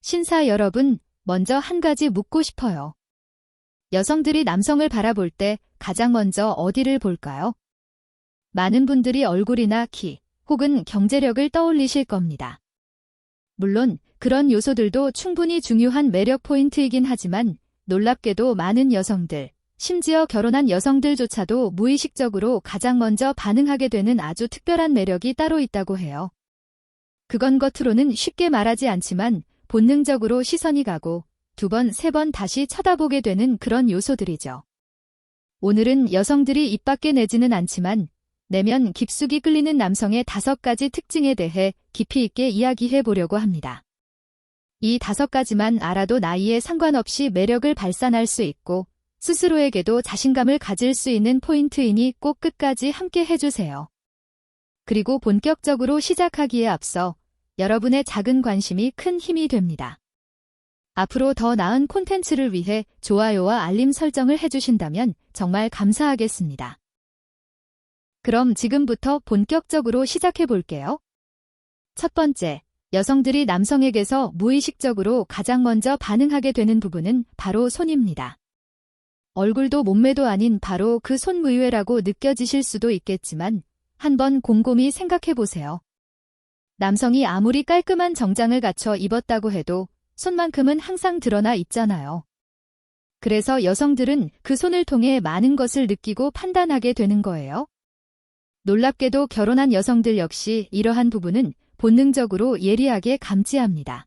신사 여러분, 먼저 한 가지 묻고 싶어요. 여성들이 남성을 바라볼 때 가장 먼저 어디를 볼까요? 많은 분들이 얼굴이나 키, 혹은 경제력을 떠올리실 겁니다. 물론 그런 요소들도 충분히 중요한 매력 포인트이긴 하지만 놀랍게도 많은 여성들, 심지어 결혼한 여성들조차도 무의식적으로 가장 먼저 반응하게 되는 아주 특별한 매력이 따로 있다고 해요. 그건 겉으로는 쉽게 말하지 않지만 본능적으로 시선이 가고 두 번, 세 번 다시 쳐다보게 되는 그런 요소들이죠. 오늘은 여성들이 입 밖에 내지는 않지만 내면 깊숙이 끌리는 남성의 5가지 특징에 대해 깊이 있게 이야기해 보려고 합니다. 이 5가지만 알아도 나이에 상관없이 매력을 발산할 수 있고 스스로에게도 자신감을 가질 수 있는 포인트이니 꼭 끝까지 함께 해주세요. 그리고 본격적으로 시작하기에 앞서 여러분의 작은 관심이 큰 힘이 됩니다. 앞으로 더 나은 콘텐츠를 위해 좋아요와 알림 설정을 해주신다면 정말 감사하겠습니다. 그럼 지금부터 본격적으로 시작해 볼게요. 첫 번째, 여성들이 남성에게서 무의식적으로 가장 먼저 반응하게 되는 부분은 바로 손입니다. 얼굴도 몸매도 아닌 바로 그 손 의외라고 느껴지실 수도 있겠지만 한번 곰곰이 생각해 보세요. 남성이 아무리 깔끔한 정장을 갖춰 입었다고 해도 손만큼은 항상 드러나 있잖아요. 그래서 여성들은 그 손을 통해 많은 것을 느끼고 판단하게 되는 거예요. 놀랍게도 결혼한 여성들 역시 이러한 부분은 본능적으로 예리하게 감지합니다.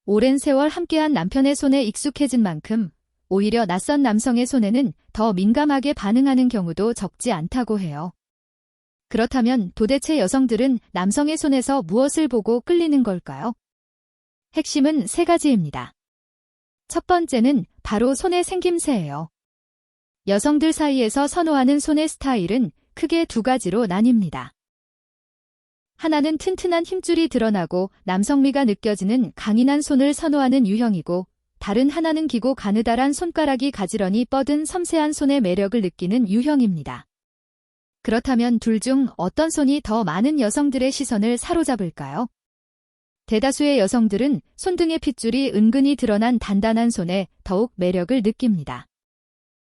오랜 세월 함께한 남편의 손에 익숙해진 만큼 오히려 낯선 남성의 손에는 더 민감하게 반응하는 경우도 적지 않다고 해요. 그렇다면 도대체 여성들은 남성의 손에서 무엇을 보고 끌리는 걸까요? 핵심은 3가지입니다. 첫 번째는 바로 손의 생김새예요. 여성들 사이에서 선호하는 손의 스타일은 크게 2가지로 나뉩니다. 하나는 튼튼한 힘줄이 드러나고 남성미가 느껴지는 강인한 손을 선호하는 유형이고 다른 하나는 기고 가느다란 손가락이 가지런히 뻗은 섬세한 손의 매력을 느끼는 유형입니다. 그렇다면 둘 중 어떤 손이 더 많은 여성들의 시선을 사로잡을까요? 대다수의 여성들은 손등의 핏줄이 은근히 드러난 단단한 손에 더욱 매력을 느낍니다.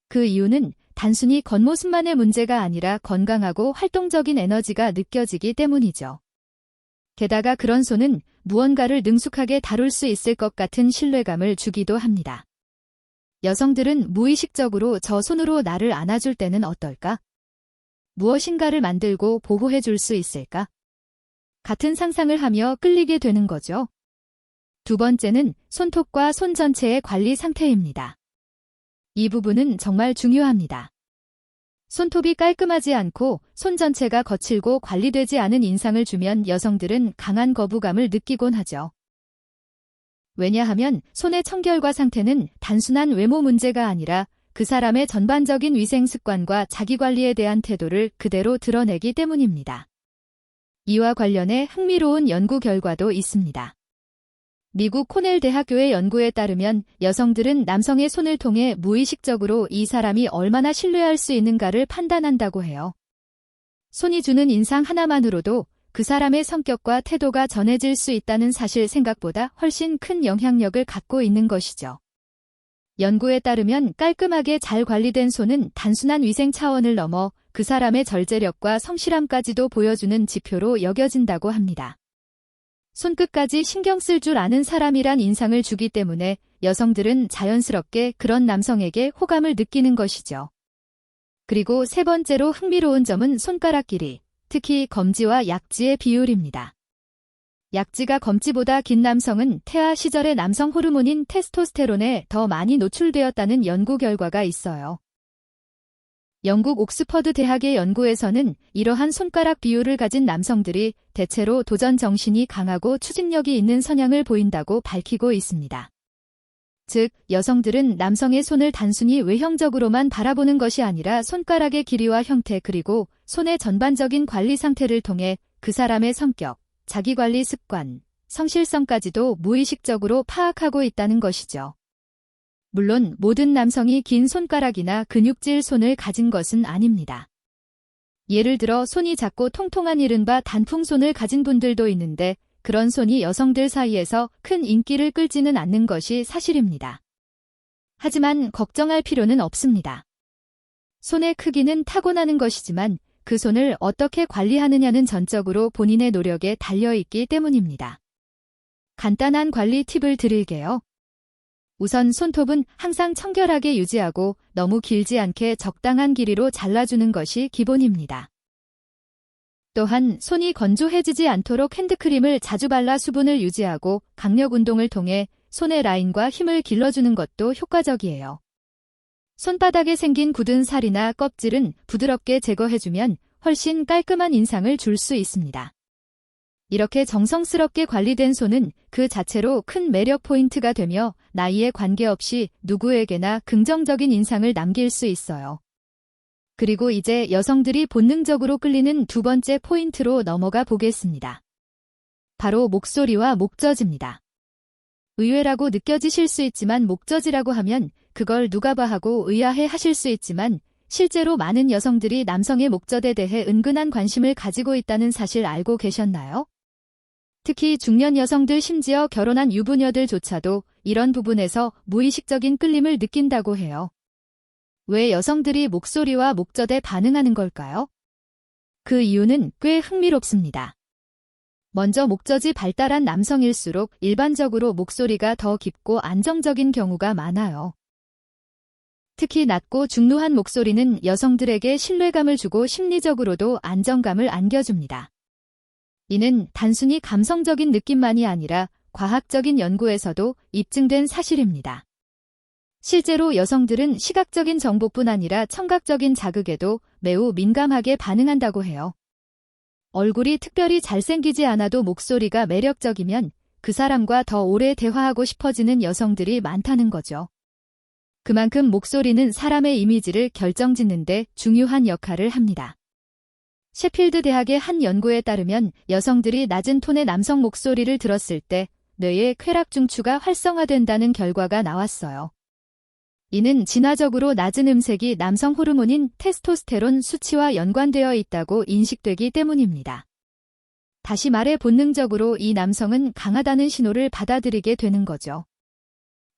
그 이유는 단순히 겉모습만의 문제가 아니라 건강하고 활동적인 에너지가 느껴지기 때문이죠. 게다가 그런 손은 무언가를 능숙하게 다룰 수 있을 것 같은 신뢰감을 주기도 합니다. 여성들은 무의식적으로 저 손으로 나를 안아줄 때는 어떨까? 무엇인가를 만들고 보호해 줄 수 있을까? 같은 상상을 하며 끌리게 되는 거죠. 두 번째는 손톱과 손 전체의 관리 상태입니다. 이 부분은 정말 중요합니다. 손톱이 깔끔하지 않고 손 전체가 거칠고 관리되지 않은 인상을 주면 여성들은 강한 거부감을 느끼곤 하죠. 왜냐하면 손의 청결과 상태는 단순한 외모 문제가 아니라 그 사람의 전반적인 위생 습관과 자기관리에 대한 태도를 그대로 드러내기 때문입니다. 이와 관련해 흥미로운 연구 결과도 있습니다. 미국 코넬 대학교의 연구에 따르면 여성들은 남성의 손을 통해 무의식적으로 이 사람이 얼마나 신뢰할 수 있는가를 판단한다고 해요. 손이 주는 인상 하나만으로도 그 사람의 성격과 태도가 전해질 수 있다는 사실 생각보다 훨씬 큰 영향력을 갖고 있는 것이죠. 연구에 따르면 깔끔하게 잘 관리된 손은 단순한 위생 차원을 넘어 그 사람의 절제력과 성실함까지도 보여주는 지표로 여겨진다고 합니다. 손끝까지 신경 쓸 줄 아는 사람이란 인상을 주기 때문에 여성들은 자연스럽게 그런 남성에게 호감을 느끼는 것이죠. 그리고 3번째로 흥미로운 점은 손가락 길이, 특히 검지와 약지의 비율입니다. 약지가 검지보다 긴 남성은 태아 시절의 남성 호르몬인 테스토스테론에 더 많이 노출되었다는 연구 결과가 있어요. 영국 옥스퍼드 대학의 연구에서는 이러한 손가락 비율을 가진 남성들이 대체로 도전 정신이 강하고 추진력이 있는 성향을 보인다고 밝히고 있습니다. 즉, 여성들은 남성의 손을 단순히 외형적으로만 바라보는 것이 아니라 손가락의 길이와 형태 그리고 손의 전반적인 관리 상태를 통해 그 사람의 성격, 자기관리 습관, 성실성까지도 무의식적으로 파악하고 있다는 것이죠. 물론 모든 남성이 긴 손가락이나 근육질 손을 가진 것은 아닙니다. 예를 들어 손이 작고 통통한 이른바 단풍손을 가진 분들도 있는데 그런 손이 여성들 사이에서 큰 인기를 끌지는 않는 것이 사실입니다. 하지만 걱정할 필요는 없습니다. 손의 크기는 타고나는 것이지만 그 손을 어떻게 관리하느냐는 전적으로 본인의 노력에 달려있기 때문입니다. 간단한 관리 팁을 드릴게요. 우선 손톱은 항상 청결하게 유지하고 너무 길지 않게 적당한 길이로 잘라주는 것이 기본입니다. 또한 손이 건조해지지 않도록 핸드크림을 자주 발라 수분을 유지하고 강력 운동을 통해 손의 라인과 힘을 길러주는 것도 효과적이에요. 손바닥에 생긴 굳은 살이나 껍질은 부드럽게 제거해주면 훨씬 깔끔한 인상을 줄 수 있습니다. 이렇게 정성스럽게 관리된 손은 그 자체로 큰 매력 포인트가 되며 나이에 관계없이 누구에게나 긍정적인 인상을 남길 수 있어요. 그리고 이제 여성들이 본능적으로 끌리는 두 번째 포인트로 넘어가 보겠습니다. 바로 목소리와 목젖입니다. 의외라고 느껴지실 수 있지만 목젖이라고 하면 그걸 누가 봐 하고 의아해 하실 수 있지만 실제로 많은 여성들이 남성의 목젖에 대해 은근한 관심을 가지고 있다는 사실 알고 계셨나요? 특히 중년 여성들 심지어 결혼한 유부녀들조차도 이런 부분에서 무의식적인 끌림을 느낀다고 해요. 왜 여성들이 목소리와 목젖에 반응하는 걸까요? 그 이유는 꽤 흥미롭습니다. 먼저 목젖이 발달한 남성일수록 일반적으로 목소리가 더 깊고 안정적인 경우가 많아요. 특히 낮고 중루한 목소리는 여성들에게 신뢰감을 주고 심리적으로도 안정감을 안겨줍니다. 이는 단순히 감성적인 느낌만이 아니라 과학적인 연구에서도 입증된 사실입니다. 실제로 여성들은 시각적인 정보뿐 아니라 청각적인 자극에도 매우 민감하게 반응한다고 해요. 얼굴이 특별히 잘생기지 않아도 목소리가 매력적이면 그 사람과 더 오래 대화하고 싶어지는 여성들이 많다는 거죠. 그만큼 목소리는 사람의 이미지를 결정짓는 데 중요한 역할을 합니다. 셰필드 대학의 한 연구에 따르면 여성들이 낮은 톤의 남성 목소리를 들었을 때 뇌의 쾌락 중추가 활성화된다는 결과가 나왔어요. 이는 진화적으로 낮은 음색이 남성 호르몬인 테스토스테론 수치와 연관되어 있다고 인식되기 때문입니다. 다시 말해 본능적으로 이 남성은 강하다는 신호를 받아들이게 되는 거죠.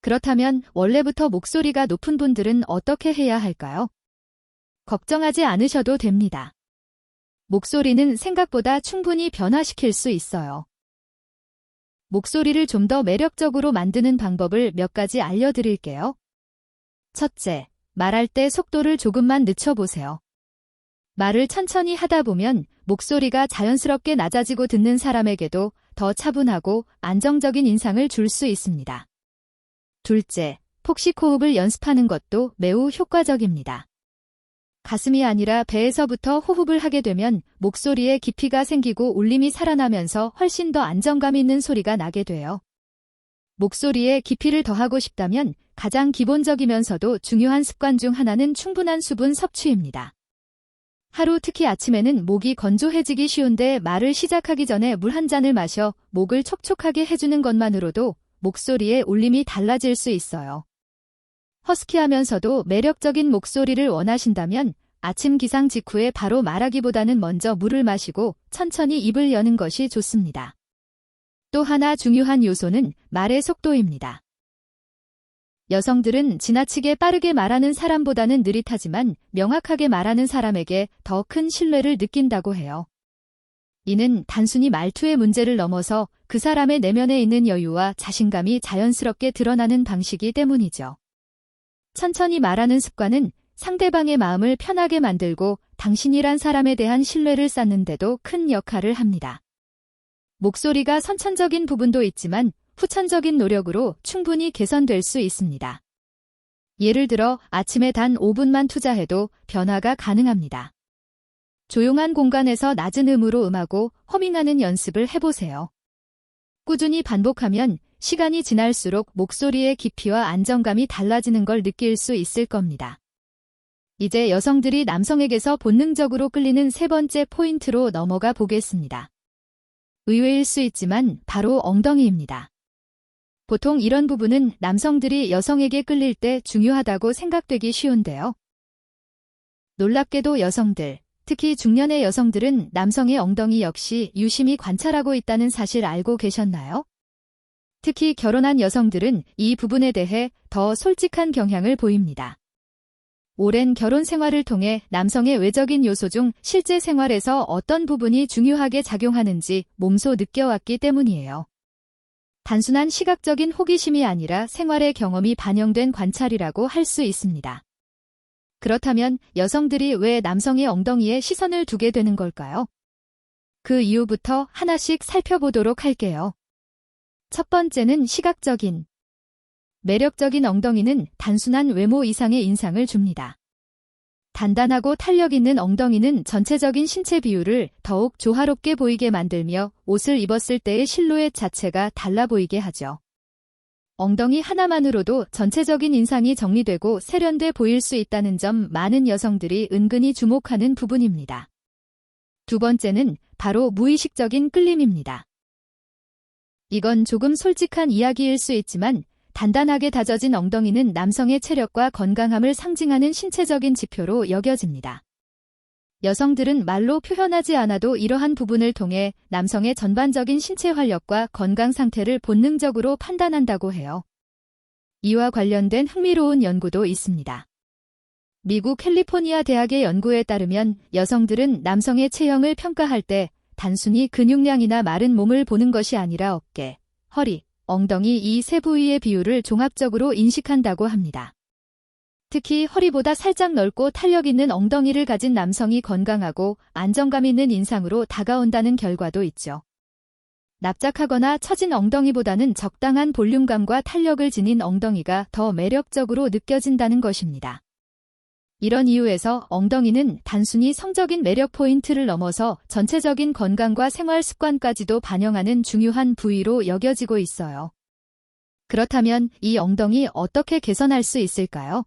그렇다면 원래부터 목소리가 높은 분들은 어떻게 해야 할까요? 걱정하지 않으셔도 됩니다. 목소리는 생각보다 충분히 변화시킬 수 있어요. 목소리를 좀 더 매력적으로 만드는 방법을 몇 가지 알려드릴게요. 첫째, 말할 때 속도를 조금만 늦춰보세요. 말을 천천히 하다 보면 목소리가 자연스럽게 낮아지고 듣는 사람에게도 더 차분하고 안정적인 인상을 줄 수 있습니다. 둘째, 폭식 호흡을 연습하는 것도 매우 효과적입니다. 가슴이 아니라 배에서부터 호흡을 하게 되면 목소리에 깊이가 생기고 울림이 살아나면서 훨씬 더 안정감 있는 소리가 나게 돼요. 목소리에 깊이를 더하고 싶다면 가장 기본적이면서도 중요한 습관 중 하나는 충분한 수분 섭취입니다. 하루 특히 아침에는 목이 건조해지기 쉬운데 말을 시작하기 전에 물 한 잔을 마셔 목을 촉촉하게 해주는 것만으로도 목소리의 울림이 달라질 수 있어요. 허스키하면서도 매력적인 목소리를 원하신다면 아침 기상 직후에 바로 말하기보다는 먼저 물을 마시고 천천히 입을 여는 것이 좋습니다. 또 하나 중요한 요소는 말의 속도입니다. 여성들은 지나치게 빠르게 말하는 사람보다는 느릿하지만 명확하게 말하는 사람에게 더 큰 신뢰를 느낀다고 해요. 이는 단순히 말투의 문제를 넘어서 그 사람의 내면에 있는 여유와 자신감이 자연스럽게 드러나는 방식이 때문이죠. 천천히 말하는 습관은 상대방의 마음을 편하게 만들고 당신이란 사람에 대한 신뢰를 쌓는 데도 큰 역할을 합니다. 목소리가 선천적인 부분도 있지만 후천적인 노력으로 충분히 개선될 수 있습니다. 예를 들어 아침에 단 5분만 투자해도 변화가 가능합니다. 조용한 공간에서 낮은 음으로 음하고 허밍하는 연습을 해보세요. 꾸준히 반복하면 시간이 지날수록 목소리의 깊이와 안정감이 달라지는 걸 느낄 수 있을 겁니다. 이제 여성들이 남성에게서 본능적으로 끌리는 세 번째 포인트로 넘어가 보겠습니다. 의외일 수 있지만 바로 엉덩이입니다. 보통 이런 부분은 남성들이 여성에게 끌릴 때 중요하다고 생각되기 쉬운데요. 놀랍게도 여성들, 특히 중년의 여성들은 남성의 엉덩이 역시 유심히 관찰하고 있다는 사실 알고 계셨나요? 특히 결혼한 여성들은 이 부분에 대해 더 솔직한 경향을 보입니다. 오랜 결혼 생활을 통해 남성의 외적인 요소 중 실제 생활에서 어떤 부분이 중요하게 작용하는지 몸소 느껴왔기 때문이에요. 단순한 시각적인 호기심이 아니라 생활의 경험이 반영된 관찰이라고 할 수 있습니다. 그렇다면 여성들이 왜 남성의 엉덩이에 시선을 두게 되는 걸까요? 그 이유부터 하나씩 살펴보도록 할게요. 첫 번째는 시각적인. 매력적인 엉덩이는 단순한 외모 이상의 인상을 줍니다. 단단하고 탄력 있는 엉덩이는 전체적인 신체 비율을 더욱 조화롭게 보이게 만들며 옷을 입었을 때의 실루엣 자체가 달라 보이게 하죠. 엉덩이 하나만으로도 전체적인 인상이 정리되고 세련돼 보일 수 있다는 점 많은 여성들이 은근히 주목하는 부분입니다. 두 번째는 바로 무의식적인 끌림입니다. 이건 조금 솔직한 이야기일 수 있지만 단단하게 다져진 엉덩이는 남성의 체력과 건강함을 상징하는 신체적인 지표로 여겨집니다. 여성들은 말로 표현하지 않아도 이러한 부분을 통해 남성의 전반적인 신체 활력과 건강 상태를 본능적으로 판단한다고 해요. 이와 관련된 흥미로운 연구도 있습니다. 미국 캘리포니아 대학의 연구에 따르면 여성들은 남성의 체형을 평가할 때 단순히 근육량이나 마른 몸을 보는 것이 아니라 어깨, 허리, 엉덩이 이 세 부위의 비율을 종합적으로 인식한다고 합니다. 특히 허리보다 살짝 넓고 탄력 있는 엉덩이를 가진 남성이 건강하고 안정감 있는 인상으로 다가온다는 결과도 있죠. 납작하거나 처진 엉덩이보다는 적당한 볼륨감과 탄력을 지닌 엉덩이가 더 매력적으로 느껴진다는 것입니다. 이런 이유에서 엉덩이는 단순히 성적인 매력 포인트를 넘어서 전체적인 건강과 생활 습관까지도 반영하는 중요한 부위로 여겨지고 있어요. 그렇다면 이 엉덩이 어떻게 개선할 수 있을까요?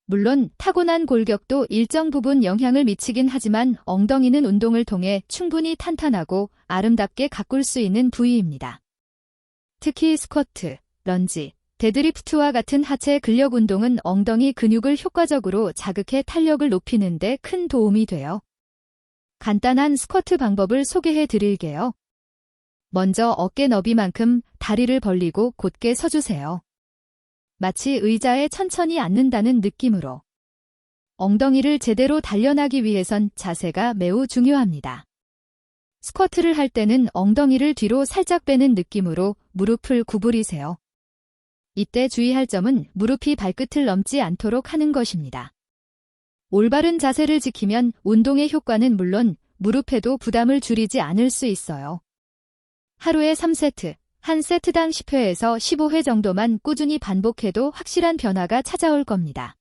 물론 타고난 골격도 일정 부분 영향을 미치긴 하지만 엉덩이는 운동을 통해 충분히 탄탄하고 아름답게 가꿀 수 있는 부위입니다. 특히 스쿼트, 런지, 데드리프트와 같은 하체 근력 운동은 엉덩이 근육을 효과적으로 자극해 탄력을 높이는 데 큰 도움이 돼요. 간단한 스쿼트 방법을 소개해 드릴게요. 먼저 어깨 너비만큼 다리를 벌리고 곧게 서주세요. 마치 의자에 천천히 앉는다는 느낌으로. 엉덩이를 제대로 단련하기 위해선 자세가 매우 중요합니다. 스쿼트를 할 때는 엉덩이를 뒤로 살짝 빼는 느낌으로 무릎을 구부리세요. 이때 주의할 점은 무릎이 발끝을 넘지 않도록 하는 것입니다. 올바른 자세를 지키면 운동의 효과는 물론 무릎에도 부담을 줄이지 않을 수 있어요. 하루에 3세트, 한 세트당 10회에서 15회 정도만 꾸준히 반복해도 확실한 변화가 찾아올 겁니다.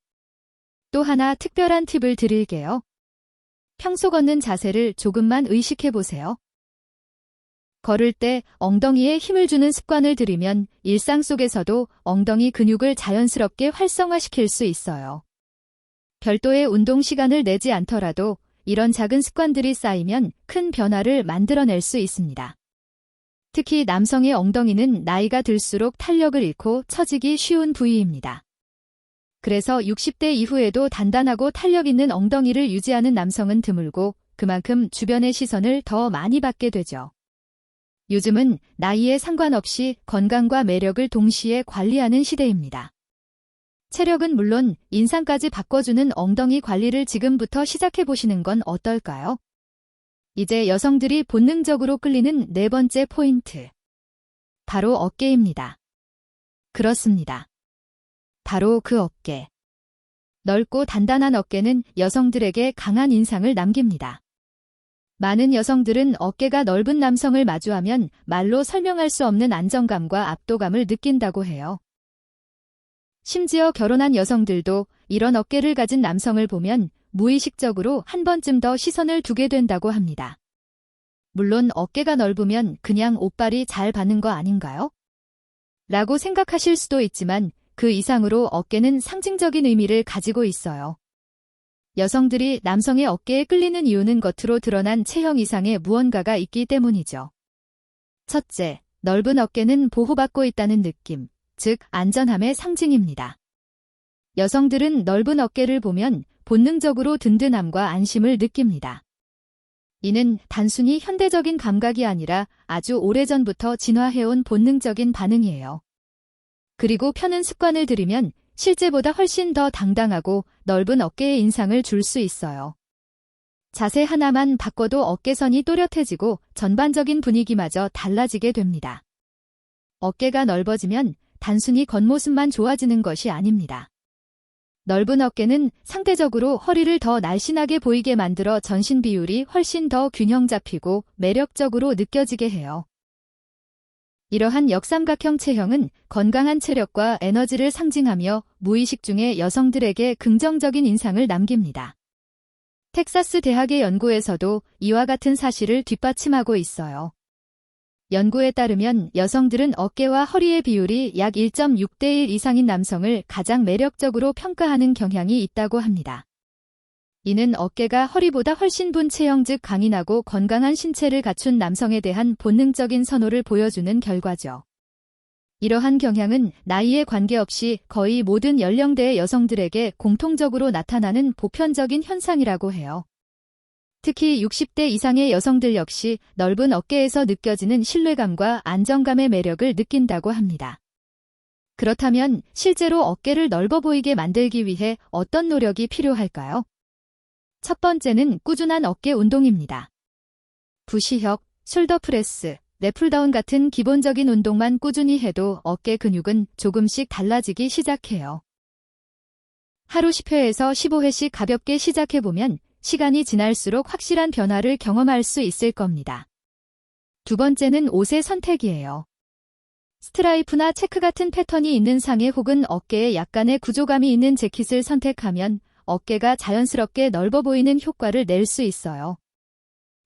또 하나 특별한 팁을 드릴게요. 평소 걷는 자세를 조금만 의식해 보세요. 걸을 때 엉덩이에 힘을 주는 습관을 들이면 일상 속에서도 엉덩이 근육을 자연스럽게 활성화시킬 수 있어요. 별도의 운동 시간을 내지 않더라도 이런 작은 습관들이 쌓이면 큰 변화를 만들어낼 수 있습니다. 특히 남성의 엉덩이는 나이가 들수록 탄력을 잃고 처지기 쉬운 부위입니다. 그래서 60대 이후에도 단단하고 탄력 있는 엉덩이를 유지하는 남성은 드물고 그만큼 주변의 시선을 더 많이 받게 되죠. 요즘은 나이에 상관없이 건강과 매력을 동시에 관리하는 시대입니다. 체력은 물론 인상까지 바꿔주는 엉덩이 관리를 지금부터 시작해보시는 건 어떨까요? 이제 여성들이 본능적으로 끌리는 네 번째 포인트. 바로 어깨입니다. 그렇습니다. 바로 그 어깨. 넓고 단단한 어깨는 여성들에게 강한 인상을 남깁니다. 많은 여성들은 어깨가 넓은 남성을 마주하면 말로 설명할 수 없는 안정감과 압도감을 느낀다고 해요. 심지어 결혼한 여성들도 이런 어깨를 가진 남성을 보면 무의식적으로 한 번쯤 더 시선을 두게 된다고 합니다. 물론 어깨가 넓으면 그냥 옷발이 잘 받는 거 아닌가요? 라고 생각하실 수도 있지만 그 이상으로 어깨는 상징적인 의미를 가지고 있어요. 여성들이 남성의 어깨에 끌리는 이유는 겉으로 드러난 체형 이상의 무언가가 있기 때문이죠. 첫째, 넓은 어깨는 보호받고 있다는 느낌, 즉 안전함의 상징입니다. 여성들은 넓은 어깨를 보면 본능적으로 든든함과 안심을 느낍니다. 이는 단순히 현대적인 감각이 아니라 아주 오래전부터 진화해온 본능적인 반응이에요. 그리고 펴는 습관을 들이면 실제보다 훨씬 더 당당하고 넓은 어깨의 인상을 줄 수 있어요. 자세 하나만 바꿔도 어깨선이 또렷해지고 전반적인 분위기마저 달라지게 됩니다. 어깨가 넓어지면 단순히 겉모습만 좋아지는 것이 아닙니다. 넓은 어깨는 상대적으로 허리를 더 날씬하게 보이게 만들어 전신 비율이 훨씬 더 균형 잡히고 매력적으로 느껴지게 해요. 이러한 역삼각형 체형은 건강한 체력과 에너지를 상징하며 무의식 중에 여성들에게 긍정적인 인상을 남깁니다. 텍사스 대학의 연구에서도 이와 같은 사실을 뒷받침하고 있어요. 연구에 따르면 여성들은 어깨와 허리의 비율이 약 1.6대 1 이상인 남성을 가장 매력적으로 평가하는 경향이 있다고 합니다. 이는 어깨가 허리보다 훨씬 분 체형 즉 강인하고 건강한 신체를 갖춘 남성에 대한 본능적인 선호를 보여주는 결과죠. 이러한 경향은 나이에 관계없이 거의 모든 연령대의 여성들에게 공통적으로 나타나는 보편적인 현상이라고 해요. 특히 60대 이상의 여성들 역시 넓은 어깨에서 느껴지는 신뢰감과 안정감의 매력을 느낀다고 합니다. 그렇다면 실제로 어깨를 넓어 보이게 만들기 위해 어떤 노력이 필요할까요? 첫 번째는 꾸준한 어깨 운동입니다. 부시혁, 숄더 프레스, 랩풀다운 같은 기본적인 운동만 꾸준히 해도 어깨 근육은 조금씩 달라지기 시작해요. 하루 10회에서 15회씩 가볍게 시작해보면 시간이 지날수록 확실한 변화를 경험할 수 있을 겁니다. 두 번째는 옷의 선택이에요. 스트라이프나 체크 같은 패턴이 있는 상의 혹은 어깨에 약간의 구조감이 있는 재킷을 선택하면 어깨가 자연스럽게 넓어 보이는 효과를 낼 수 있어요.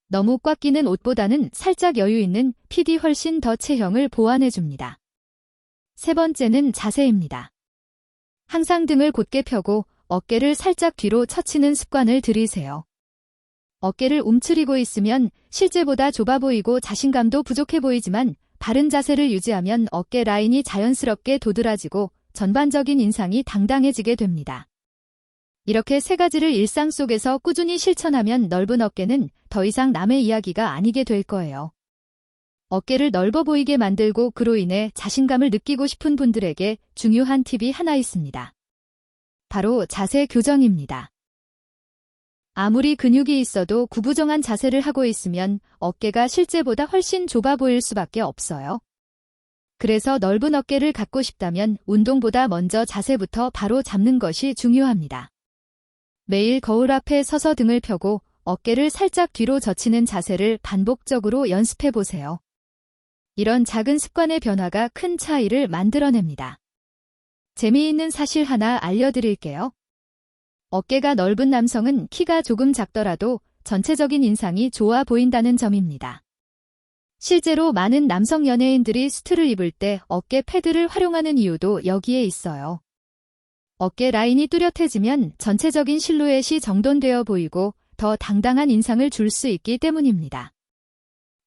너무 꽉 끼는 옷보다는 살짝 여유 있는 핏이 훨씬 더 체형을 보완해줍니다. 세 번째는 자세입니다. 항상 등을 곧게 펴고 어깨를 살짝 뒤로 처치는 습관을 들이세요. 어깨를 움츠리고 있으면 실제보다 좁아 보이고 자신감도 부족해 보이지만 바른 자세를 유지하면 어깨 라인이 자연스럽게 도드라지고 전반적인 인상이 당당해지게 됩니다. 이렇게 세 가지를 일상 속에서 꾸준히 실천하면 넓은 어깨는 더 이상 남의 이야기가 아니게 될 거예요. 어깨를 넓어 보이게 만들고 그로 인해 자신감을 느끼고 싶은 분들에게 중요한 팁이 하나 있습니다. 바로 자세 교정입니다. 아무리 근육이 있어도 구부정한 자세를 하고 있으면 어깨가 실제보다 훨씬 좁아 보일 수밖에 없어요. 그래서 넓은 어깨를 갖고 싶다면 운동보다 먼저 자세부터 바로 잡는 것이 중요합니다. 매일 거울 앞에 서서 등을 펴고 어깨를 살짝 뒤로 젖히는 자세를 반복적으로 연습해 보세요. 이런 작은 습관의 변화가 큰 차이를 만들어냅니다. 재미있는 사실 하나 알려드릴게요. 어깨가 넓은 남성은 키가 조금 작더라도 전체적인 인상이 좋아 보인다는 점입니다. 실제로 많은 남성 연예인들이 수트를 입을 때 어깨 패드를 활용하는 이유도 여기에 있어요. 어깨 라인이 뚜렷해지면 전체적인 실루엣이 정돈되어 보이고 더 당당한 인상을 줄 수 있기 때문입니다.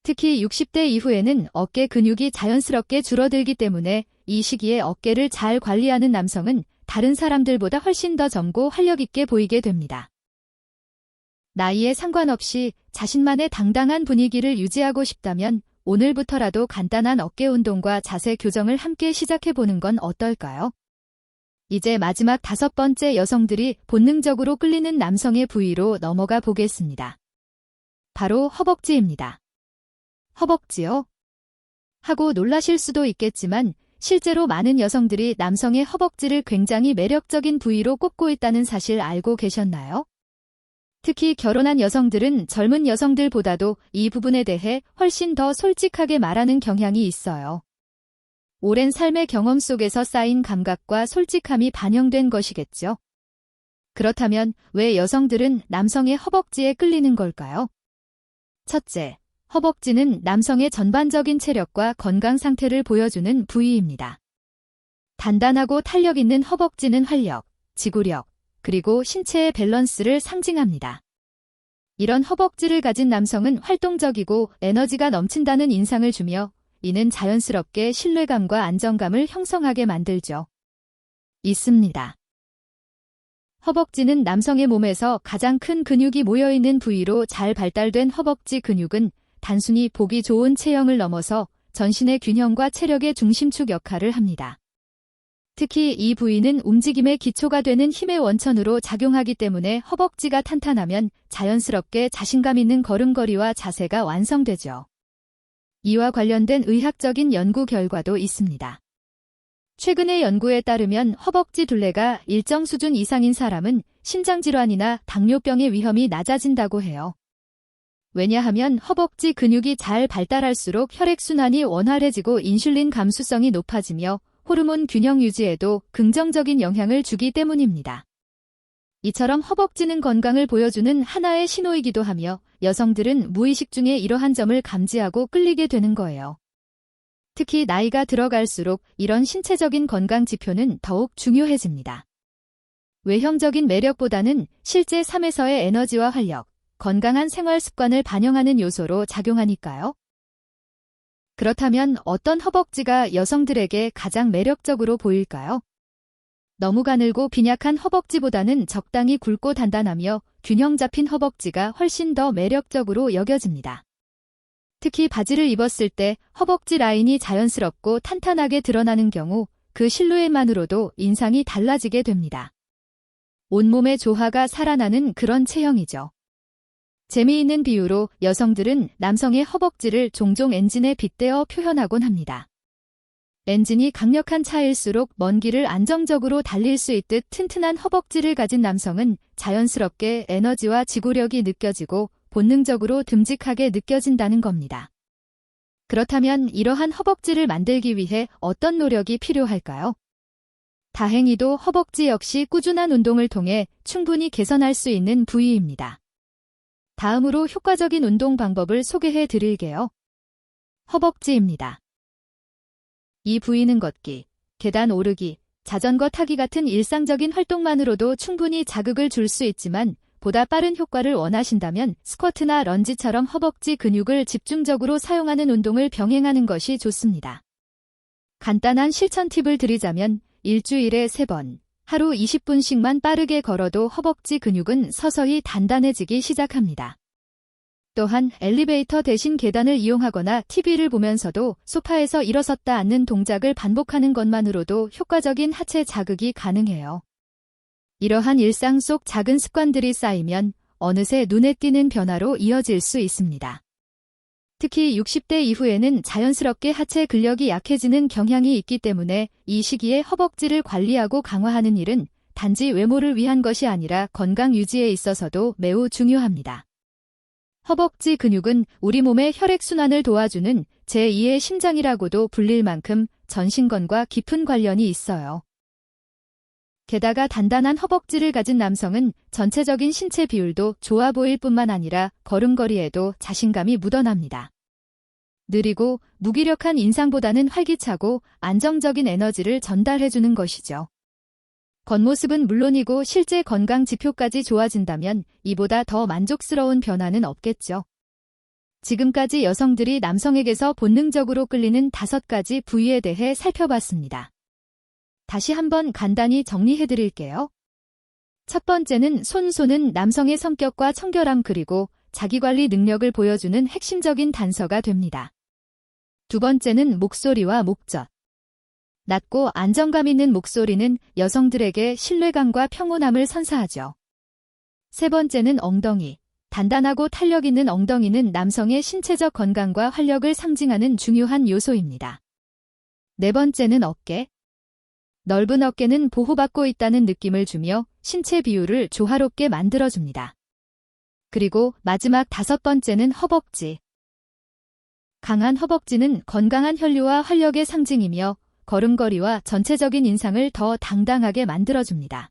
특히 60대 이후에는 어깨 근육이 자연스럽게 줄어들기 때문에 이 시기에 어깨를 잘 관리하는 남성은 다른 사람들보다 훨씬 더 젊고 활력 있게 보이게 됩니다. 나이에 상관없이 자신만의 당당한 분위기를 유지하고 싶다면 오늘부터라도 간단한 어깨 운동과 자세 교정을 함께 시작해보는 건 어떨까요? 이제 마지막 5번째 여성들이 본능적으로 끌리는 남성의 부위로 넘어가 보겠습니다. 바로 허벅지입니다. 허벅지요? 하고 놀라실 수도 있겠지만 실제로 많은 여성들이 남성의 허벅지를 굉장히 매력적인 부위로 꼽고 있다는 사실 알고 계셨나요? 특히 결혼한 여성들은 젊은 여성들보다도 이 부분에 대해 훨씬 더 솔직하게 말하는 경향이 있어요. 오랜 삶의 경험 속에서 쌓인 감각과 솔직함이 반영된 것이겠죠. 그렇다면 왜 여성들은 남성의 허벅지에 끌리는 걸까요? 첫째, 허벅지는 남성의 전반적인 체력과 건강 상태를 보여주는 부위입니다. 단단하고 탄력 있는 허벅지는 활력, 지구력, 그리고 신체의 밸런스를 상징합니다. 이런 허벅지를 가진 남성은 활동적이고 에너지가 넘친다는 인상을 주며 이는 자연스럽게 신뢰감과 안정감을 형성하게 만들죠. 있습니다. 허벅지는 남성의 몸에서 가장 큰 근육이 모여있는 부위로 잘 발달된 허벅지 근육은 단순히 보기 좋은 체형을 넘어서 전신의 균형과 체력의 중심축 역할을 합니다. 특히 이 부위는 움직임의 기초가 되는 힘의 원천으로 작용하기 때문에 허벅지가 탄탄하면 자연스럽게 자신감 있는 걸음걸이와 자세가 완성되죠. 이와 관련된 의학적인 연구 결과도 있습니다. 최근의 연구에 따르면 허벅지 둘레가 일정 수준 이상인 사람은 심장질환이나 당뇨병의 위험이 낮아진다고 해요. 왜냐하면 허벅지 근육이 잘 발달할수록 혈액순환이 원활해지고 인슐린 감수성이 높아지며 호르몬 균형 유지에도 긍정적인 영향을 주기 때문입니다. 이처럼 허벅지는 건강을 보여주는 하나의 신호이기도 하며 여성들은 무의식 중에 이러한 점을 감지하고 끌리게 되는 거예요. 특히 나이가 들어갈수록 이런 신체적인 건강 지표는 더욱 중요해집니다. 외형적인 매력보다는 실제 삶에서의 에너지와 활력, 건강한 생활 습관을 반영하는 요소로 작용하니까요. 그렇다면 어떤 허벅지가 여성들에게 가장 매력적으로 보일까요? 너무 가늘고 빈약한 허벅지보다는 적당히 굵고 단단하며 균형 잡힌 허벅지가 훨씬 더 매력적으로 여겨집니다. 특히 바지를 입었을 때 허벅지 라인이 자연스럽고 탄탄하게 드러나는 경우 그 실루엣만으로도 인상이 달라지게 됩니다. 온몸의 조화가 살아나는 그런 체형이죠. 재미있는 비유로 여성들은 남성의 허벅지를 종종 엔진에 빗대어 표현하곤 합니다. 엔진이 강력한 차일수록 먼 길을 안정적으로 달릴 수 있듯 튼튼한 허벅지를 가진 남성은 자연스럽게 에너지와 지구력이 느껴지고 본능적으로 듬직하게 느껴진다는 겁니다. 그렇다면 이러한 허벅지를 만들기 위해 어떤 노력이 필요할까요? 다행히도 허벅지 역시 꾸준한 운동을 통해 충분히 개선할 수 있는 부위입니다. 다음으로 효과적인 운동 방법을 소개해 드릴게요. 허벅지입니다. 이 부위는 걷기, 계단 오르기, 자전거 타기 같은 일상적인 활동만으로도 충분히 자극을 줄 수 있지만 보다 빠른 효과를 원하신다면 스쿼트나 런지처럼 허벅지 근육을 집중적으로 사용하는 운동을 병행하는 것이 좋습니다. 간단한 실천 팁을 드리자면 일주일에 3번, 하루 20분씩만 빠르게 걸어도 허벅지 근육은 서서히 단단해지기 시작합니다. 또한 엘리베이터 대신 계단을 이용하거나 TV를 보면서도 소파에서 일어섰다 앉는 동작을 반복하는 것만으로도 효과적인 하체 자극이 가능해요. 이러한 일상 속 작은 습관들이 쌓이면 어느새 눈에 띄는 변화로 이어질 수 있습니다. 특히 60대 이후에는 자연스럽게 하체 근력이 약해지는 경향이 있기 때문에 이 시기에 허벅지를 관리하고 강화하는 일은 단지 외모를 위한 것이 아니라 건강 유지에 있어서도 매우 중요합니다. 허벅지 근육은 우리 몸의 혈액순환을 도와주는 제2의 심장이라고도 불릴 만큼 전신건과 깊은 관련이 있어요. 게다가 단단한 허벅지를 가진 남성은 전체적인 신체 비율도 좋아 보일 뿐만 아니라 걸음걸이에도 자신감이 묻어납니다. 느리고 무기력한 인상보다는 활기차고 안정적인 에너지를 전달해주는 것이죠. 겉모습은 물론이고 실제 건강 지표까지 좋아진다면 이보다 더 만족스러운 변화는 없겠죠. 지금까지 여성들이 남성에게서 본능적으로 끌리는 5가지 부위에 대해 살펴봤습니다. 다시 한번 간단히 정리해드릴게요. 첫 번째는 손은 남성의 성격과 청결함 그리고 자기관리 능력을 보여주는 핵심적인 단서가 됩니다. 두 번째는 목소리와 목젖. 낮고 안정감 있는 목소리는 여성들에게 신뢰감과 평온함을 선사하죠. 세 번째는 엉덩이. 단단하고 탄력 있는 엉덩이는 남성의 신체적 건강과 활력을 상징하는 중요한 요소입니다. 네 번째는 어깨. 넓은 어깨는 보호받고 있다는 느낌을 주며 신체 비율을 조화롭게 만들어줍니다. 그리고 마지막 5번째는 허벅지. 강한 허벅지는 건강한 혈류와 활력의 상징이며 걸음걸이와 전체적인 인상을 더 당당하게 만들어줍니다.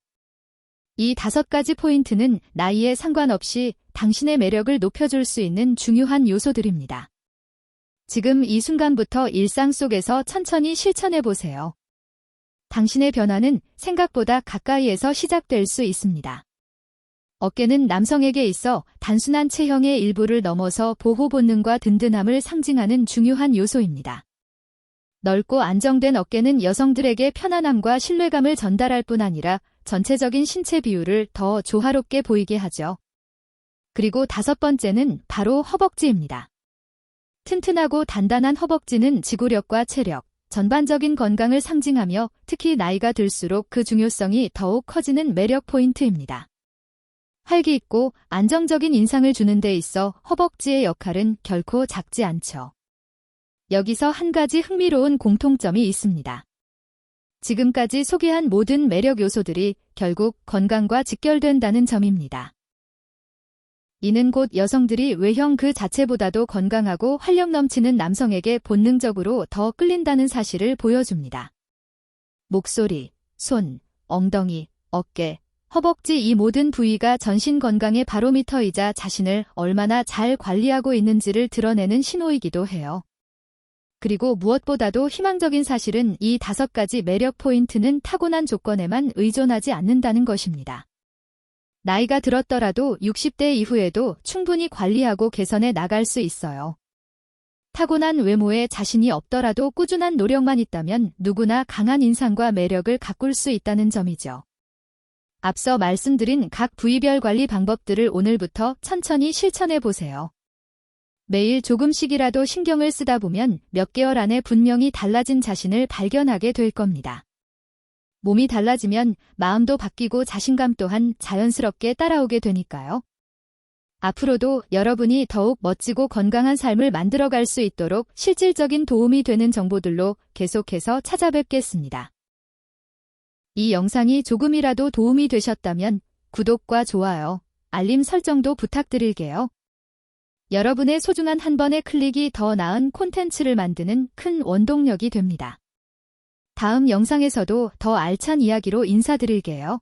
이 5가지 포인트는 나이에 상관없이 당신의 매력을 높여줄 수 있는 중요한 요소들입니다. 지금 이 순간부터 일상 속에서 천천히 실천해보세요. 당신의 변화는 생각보다 가까이에서 시작될 수 있습니다. 어깨는 남성에게 있어 단순한 체형의 일부를 넘어서 보호 본능과 든든함을 상징하는 중요한 요소입니다. 넓고 안정된 어깨는 여성들에게 편안함과 신뢰감을 전달할 뿐 아니라 전체적인 신체 비율을 더 조화롭게 보이게 하죠. 그리고 5번째는 바로 허벅지입니다. 튼튼하고 단단한 허벅지는 지구력과 체력, 전반적인 건강을 상징하며 특히 나이가 들수록 그 중요성이 더욱 커지는 매력 포인트입니다. 활기 있고 안정적인 인상을 주는 데 있어 허벅지의 역할은 결코 작지 않죠. 여기서 한 가지 흥미로운 공통점이 있습니다. 지금까지 소개한 모든 매력 요소들이 결국 건강과 직결된다는 점입니다. 이는 곧 여성들이 외형 그 자체보다도 건강하고 활력 넘치는 남성에게 본능적으로 더 끌린다는 사실을 보여줍니다. 목소리, 손, 엉덩이, 어깨, 허벅지 이 모든 부위가 전신 건강의 바로미터이자 자신을 얼마나 잘 관리하고 있는지를 드러내는 신호이기도 해요. 그리고 무엇보다도 희망적인 사실은 이 5가지 매력 포인트는 타고난 조건에만 의존하지 않는다는 것입니다. 나이가 들었더라도 60대 이후에도 충분히 관리하고 개선해 나갈 수 있어요. 타고난 외모에 자신이 없더라도 꾸준한 노력만 있다면 누구나 강한 인상과 매력을 가꿀 수 있다는 점이죠. 앞서 말씀드린 각 부위별 관리 방법들을 오늘부터 천천히 실천해 보세요. 매일 조금씩이라도 신경을 쓰다 보면 몇 개월 안에 분명히 달라진 자신을 발견하게 될 겁니다. 몸이 달라지면 마음도 바뀌고 자신감 또한 자연스럽게 따라오게 되니까요. 앞으로도 여러분이 더욱 멋지고 건강한 삶을 만들어갈 수 있도록 실질적인 도움이 되는 정보들로 계속해서 찾아뵙겠습니다. 이 영상이 조금이라도 도움이 되셨다면 구독과 좋아요, 알림 설정도 부탁드릴게요. 여러분의 소중한 한 번의 클릭이 더 나은 콘텐츠를 만드는 큰 원동력이 됩니다. 다음 영상에서도 더 알찬 이야기로 인사드릴게요.